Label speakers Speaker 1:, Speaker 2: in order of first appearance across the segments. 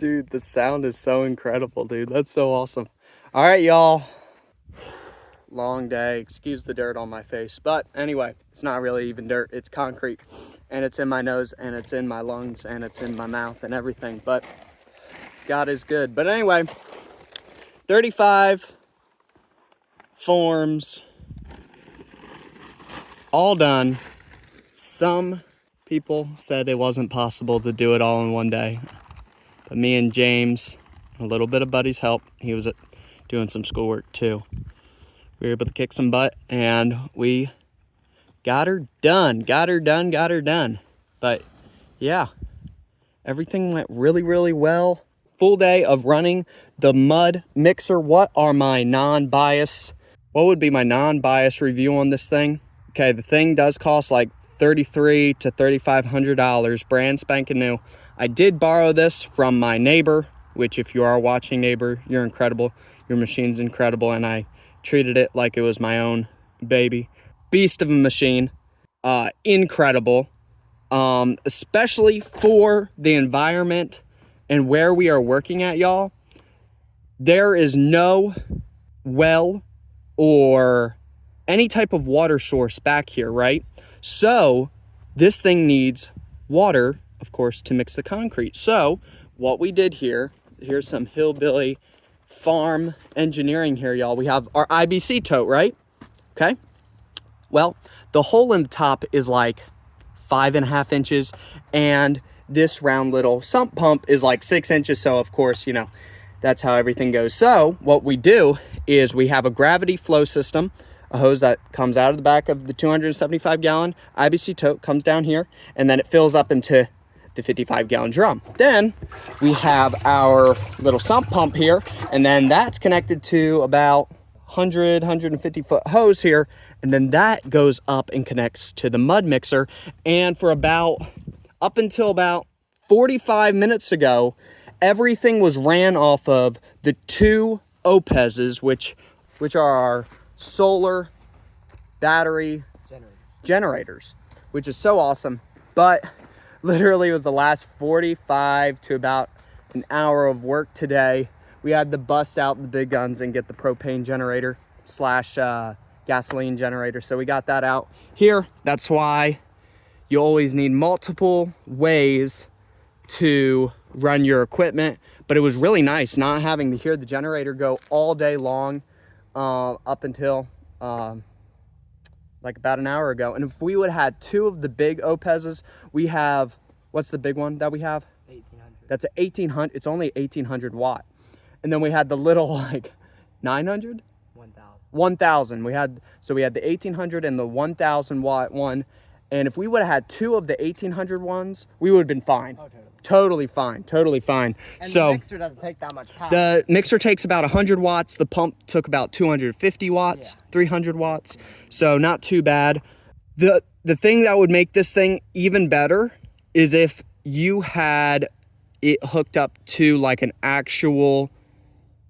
Speaker 1: Dude, the sound is so incredible, dude. That's so awesome. All right, y'all. Long day. Excuse the dirt on my face. But anyway, it's not really even dirt. It's concrete. And it's in my nose, and it's in my lungs, and it's in my mouth and everything. But God is good. But anyway, 35 forms. All done. Some people said it wasn't possible to do it all in one day. But me and James, a little bit of Buddy's help, he was doing some schoolwork too. We were able to kick some butt, and we got her done. Got her done. But yeah, everything went really, really well. Full day of running the mud mixer. What would be my non-bias review on this thing? Okay, the thing does cost like $3,300 to $3,500, brand spanking new. I did borrow this from my neighbor, which if you are watching, neighbor, you're incredible. Your machine's incredible, and I treated it like it was my own baby. Beast of a machine. Incredible. Especially for the environment and where we are working at, y'all. There is no well or any type of water source back here, right? So this thing needs water, of course, to mix the concrete. So what we did here's some hillbilly farm engineering here, y'all. We have our IBC tote, right? Okay. Well, the hole in the top is like 5.5 inches, and this round little sump pump is like 6 inches. So of course, you know, that's how everything goes. So what we do is we have a gravity flow system, a hose that comes out of the back of the 275 gallon IBC tote, comes down here, and then it fills up into the 55 gallon drum. Then we have our little sump pump here, and then that's connected to about 150 foot hose here, and then that goes up and connects to the mud mixer. And for up until about 45 minutes ago, everything was ran off of the 2 OUPESs, which are our solar battery generators, which is so awesome. But literally it was the last 45 to about an hour of work today. We had to bust out the big guns and get the propane generator / gasoline generator. So we got that out here. That's why you always need multiple ways to run your equipment. But it was really nice not having to hear the generator go all day long up until like about an hour ago. And if we would have had 2 of the big OUPESs, we have, what's the big one that we have?
Speaker 2: 1800.
Speaker 1: That's 1800. It's only 1800 watt. And then we had the little like 900? 1000. We had the 1800 and the 1000 watt one. And if we would have had 2 of the 1800 ones, we would have been fine.
Speaker 2: Oh,
Speaker 1: totally fine. And so
Speaker 2: the mixer doesn't take that much power.
Speaker 1: The mixer takes about 100 watts. The pump took about 250 watts, 300 watts. So not too bad. The thing that would make this thing even better is if you had it hooked up to like an actual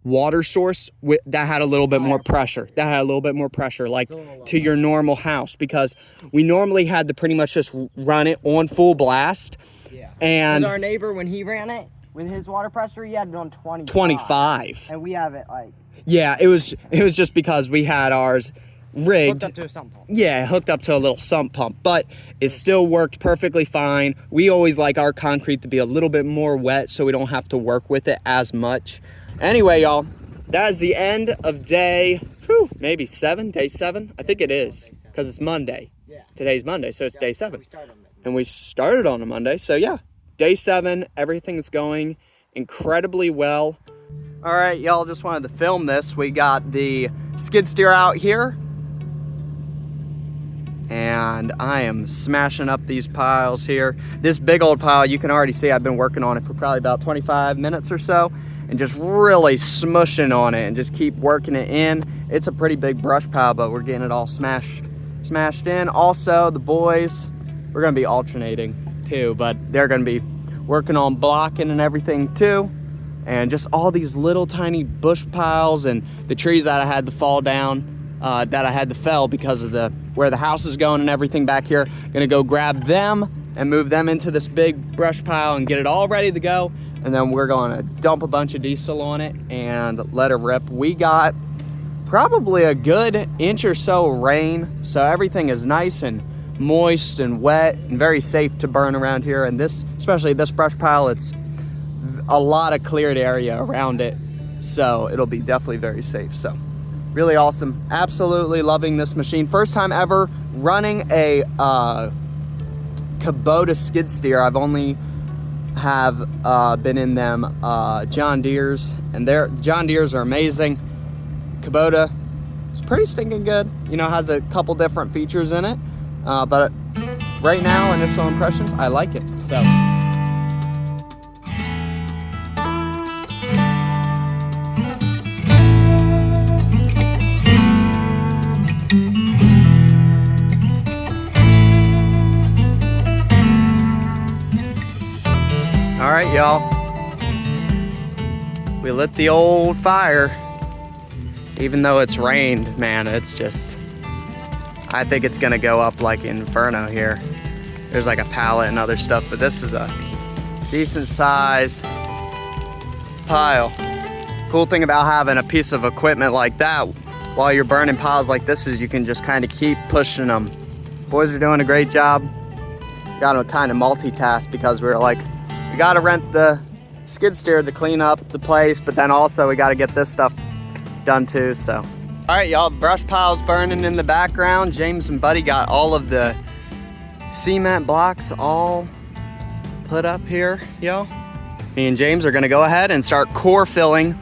Speaker 1: water source that had a little bit more pressure. Like to your normal house, because we normally had to pretty much just run it on full blast.
Speaker 2: Yeah.
Speaker 1: And
Speaker 2: our neighbor, when he ran it with his water pressure, he had it on
Speaker 1: 25.
Speaker 2: And we have it like,
Speaker 1: yeah, it was just because we had ours rigged.
Speaker 2: hooked up to a sump pump.
Speaker 1: Yeah, hooked up to a little sump pump, but it still worked perfectly fine. We always like our concrete to be a little bit more wet so we don't have to work with it as much. Anyway, y'all, that is the end of day, maybe 7, day 7. I think it is, because it's Monday.
Speaker 2: Yeah.
Speaker 1: Today's Monday, so it's day 7.
Speaker 2: And
Speaker 1: we started on a Monday, so yeah. Day 7, everything's going incredibly well. All right, y'all, just wanted to film this. We got the skid steer out here, and I am smashing up these piles here. This big old pile, you can already see I've been working on it for probably about 25 minutes or so, and just really smushing on it and just keep working it in. It's a pretty big brush pile, but we're getting it all smashed in. Also, the boys, we're gonna be alternating too, but they're gonna be working on blocking and everything too. And just all these little tiny bush piles and the trees that I had to fall down, that I had to fell because of where the house is going and everything back here. Gonna go grab them and move them into this big brush pile and get it all ready to go. and then we're gonna dump a bunch of diesel on it and let it rip. We got probably a good inch or so of rain, so everything is nice and moist and wet and very safe to burn around here. And this, especially this brush pile, it's a lot of cleared area around it, so it'll be definitely very safe. So really awesome, absolutely loving this machine. First time ever running a Kubota skid steer. I've only have been in them John Deere's, and their John Deere's are amazing. Kubota is pretty stinking good, you know, has a couple different features in it, but right now, initial impressions, I like it. So all right, y'all, we lit the old fire. Even though it's rained, man, it's just, I think it's gonna go up like inferno here. There's like a pallet and other stuff, but this is a decent size pile. Cool thing about having a piece of equipment like that while you're burning piles like this is you can just kind of keep pushing them. Boys are doing a great job. Got to kind of multitask because we were like, we got to rent the skid steer to clean up the place, but then also we got to get this stuff done too. So all right, y'all, the brush pile's burning in the background. James and Buddy got all of the cement blocks all put up here, y'all. Me and James are gonna go ahead and start core filling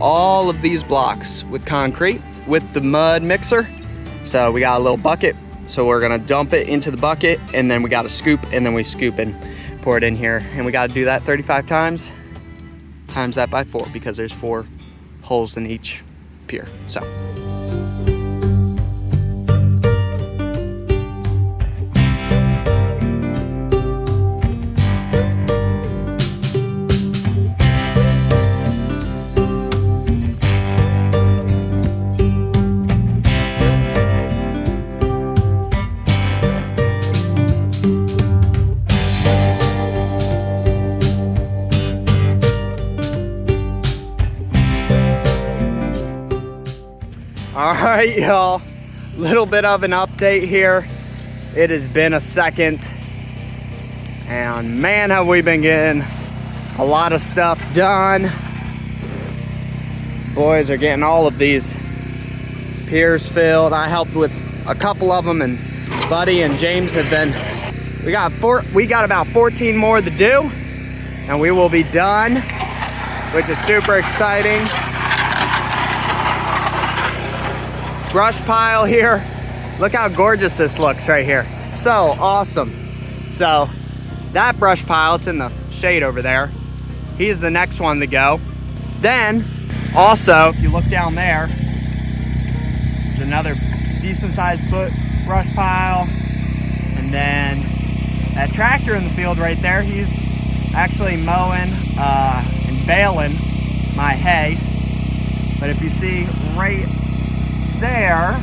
Speaker 1: all of these blocks with concrete with the mud mixer. So we got a little bucket, so we're gonna dump it into the bucket, and then we got a scoop, and then we scoop and pour it in here, and we got to do that 35 times. Times that by 4 because there's 4 holes in each pier. So all right, y'all, little bit of an update here. It has been a second, and man, have we been getting a lot of stuff done. Boys are getting all of these piers filled. I helped with a couple of them, and Buddy and James have been, we got about 14 more to do, and we will be done, which is super exciting. Brush pile here. Look how gorgeous this looks right here. So awesome. So that brush pile, it's in the shade over there. He's the next one to go. Then also, if you look down there, there's another decent sized brush pile. And then that tractor in the field right there, he's actually mowing and baling my hay. But if you see right there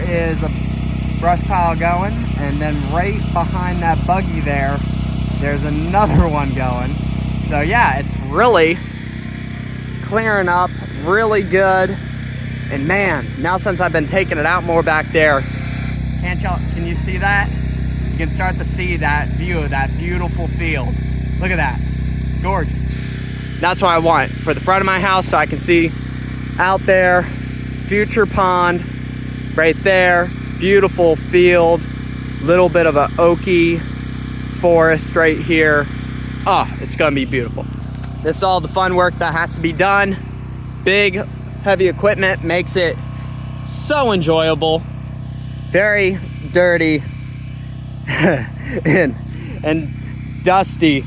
Speaker 1: is a brush pile going, and then right behind that buggy there's another one going. So yeah, it's really clearing up really good. And man, now since I've been taking it out more back there, can you see that? You can start to see that view of that beautiful field. Look at that, gorgeous. That's what I want for the front of my house, so I can see out there. Future pond right there, beautiful field, little bit of a oaky forest right here. Oh, it's gonna be beautiful. This is all the fun work that has to be done. Big, heavy equipment makes it so enjoyable. Very dirty and dusty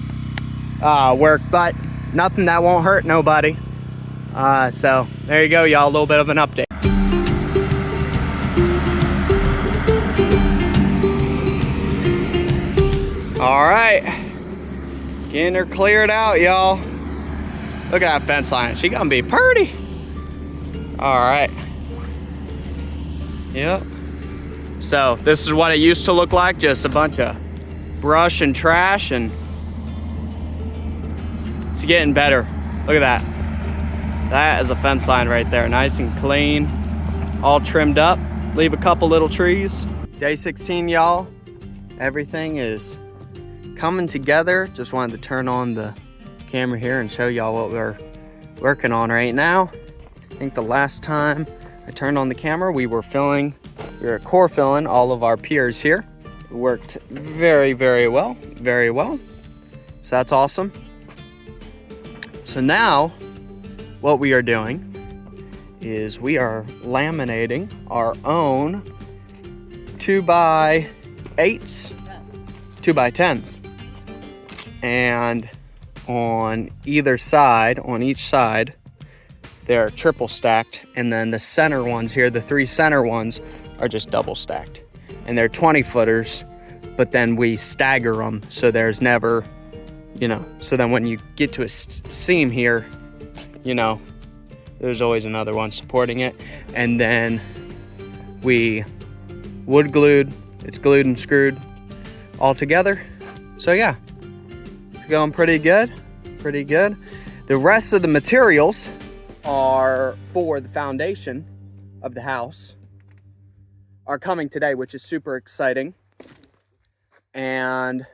Speaker 1: work, but nothing that won't hurt nobody. So there you go, y'all, a little bit of an update. All right, getting her cleared out, y'all. Look at that fence line, she gonna be pretty. All right, yep. So this is what it used to look like, just a bunch of brush and trash, and It's getting better. Look at that. That is a fence line right there. Nice and clean. All trimmed up. Leave a couple little trees. Day 16, y'all. Everything is coming together. Just wanted to turn on the camera here and show y'all what we're working on right now. I think the last time I turned on the camera, we were core filling all of our piers here. It worked very, very well, very well. So that's awesome. So now what we are doing is we are laminating our own 2x8s, 2x10s. And on either side, on each side, they're triple stacked. And then the center ones here, the 3 center ones, are just double stacked. And they're 20 footers, but then we stagger them so there's never, you know, so then when you get to a seam here, you know, there's always another one supporting it. And then we wood glued, it's glued and screwed all together. So yeah, it's going pretty good, pretty good. The rest of the materials are for the foundation of the house are coming today, which is super exciting. And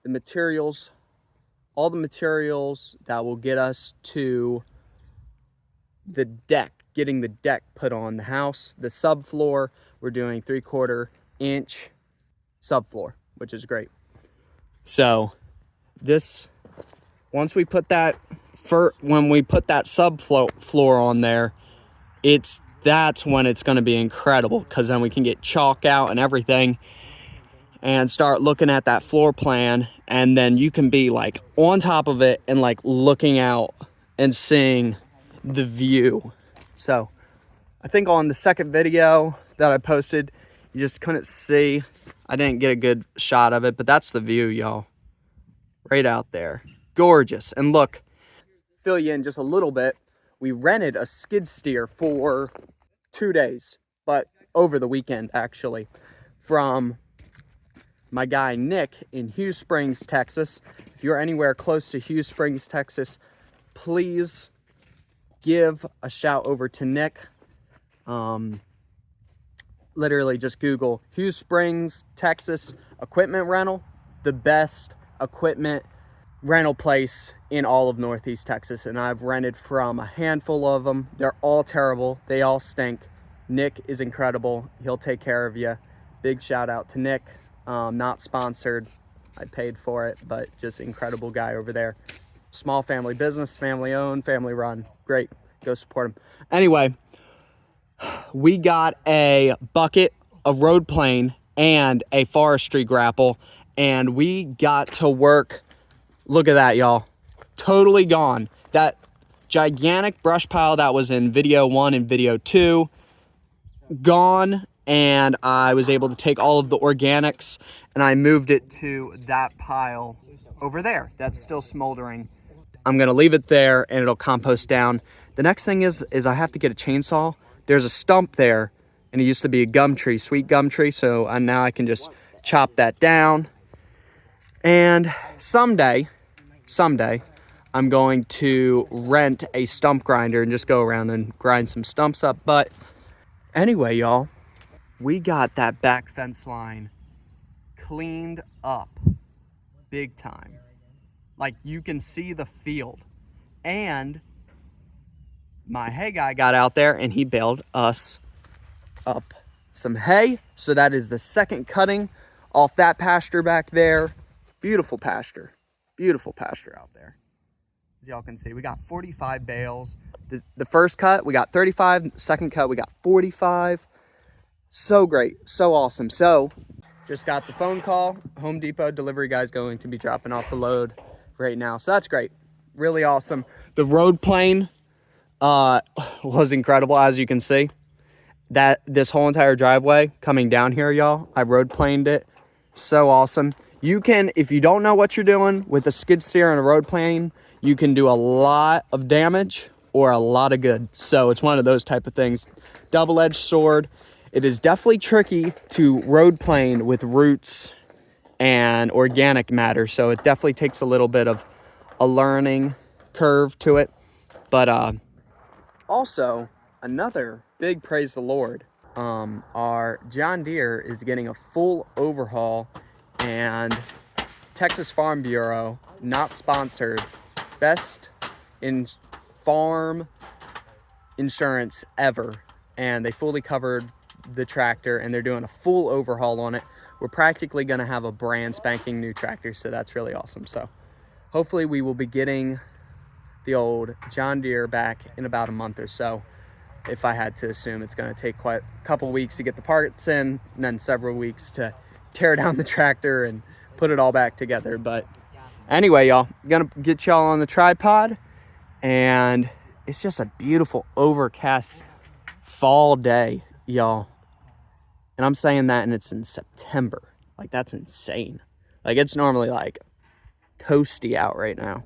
Speaker 1: the materials, all the materials that will get us to the deck, getting the deck put on the house. The subfloor, we're doing 3/4 inch subfloor, which is great. So this, once we put that, when we put that subfloor on there, that's when it's going to be incredible, because then we can get chalk out and everything and start looking at that floor plan, and then you can be like on top of it and like looking out and seeing the view. So I think on the second video that I posted, you just couldn't see, I didn't get a good shot of it, but that's the view, y'all, right out there. Gorgeous. And look, fill you in just a little bit, we rented a skid steer for 2 days, but over the weekend actually, from my guy Nick in Hughes Springs, Texas. If you're anywhere close to Hughes Springs, Texas, please give a shout over to Nick. Literally just Google Hughes Springs, Texas equipment rental. The best equipment rental place in all of Northeast Texas. And I've rented from a handful of them. They're all terrible. They all stink. Nick is incredible. He'll take care of you. Big shout out to Nick. Not sponsored. I paid for it, but just incredible guy over there. Small family business, family owned, family run. Great. Go support him. Anyway, we got a bucket, a road plane, and a forestry grapple, and we got to work. Look at that, y'all. Totally gone. That gigantic brush pile that was in video 1 and video 2, gone. And I was able to take all of the organics and I moved it to that pile over there that's still smoldering. I'm gonna leave it there and it'll compost down. The next thing is I have to get a chainsaw. There's a stump there and it used to be a gum tree, sweet gum tree. So now I can just chop that down. And someday, I'm going to rent a stump grinder and just go around and grind some stumps up. But anyway, y'all, we got that back fence line cleaned up big time. Like, you can see the field. And my hay guy got out there and he baled us up some hay. So that is the second cutting off that pasture back there. Beautiful pasture out there. As y'all can see, we got 45 bales. The first cut, we got 35. Second cut, we got 45. So great, so awesome. So just got the phone call. Home Depot delivery guy's going to be dropping off the load right now. So that's great, really awesome. The road plane was incredible, as you can see. That this whole entire driveway coming down here, y'all, I road planed it. So awesome. You can, if you don't know what you're doing with a skid steer and a road plane, you can do a lot of damage or a lot of good. So it's one of those type of things. Double-edged sword. It is definitely tricky to road plane with roots and organic matter. So it definitely takes a little bit of a learning curve to it. But also, another big praise the Lord. Our John Deere is getting a full overhaul, and Texas Farm Bureau, not sponsored, best in farm insurance ever, and they fully covered the tractor, and they're doing a full overhaul on it. We're practically going to have a brand spanking new tractor, so that's really awesome. So hopefully we will be getting the old John Deere back in about a month or so. If I had to assume, it's going to take quite a couple weeks to get the parts in, and then several weeks to tear down the tractor and put it all back together. But anyway, y'all, gonna get y'all on the tripod, and it's just a beautiful overcast fall day, y'all. And I'm saying that, and it's in September. Like, that's insane. Like, it's normally like toasty out right now.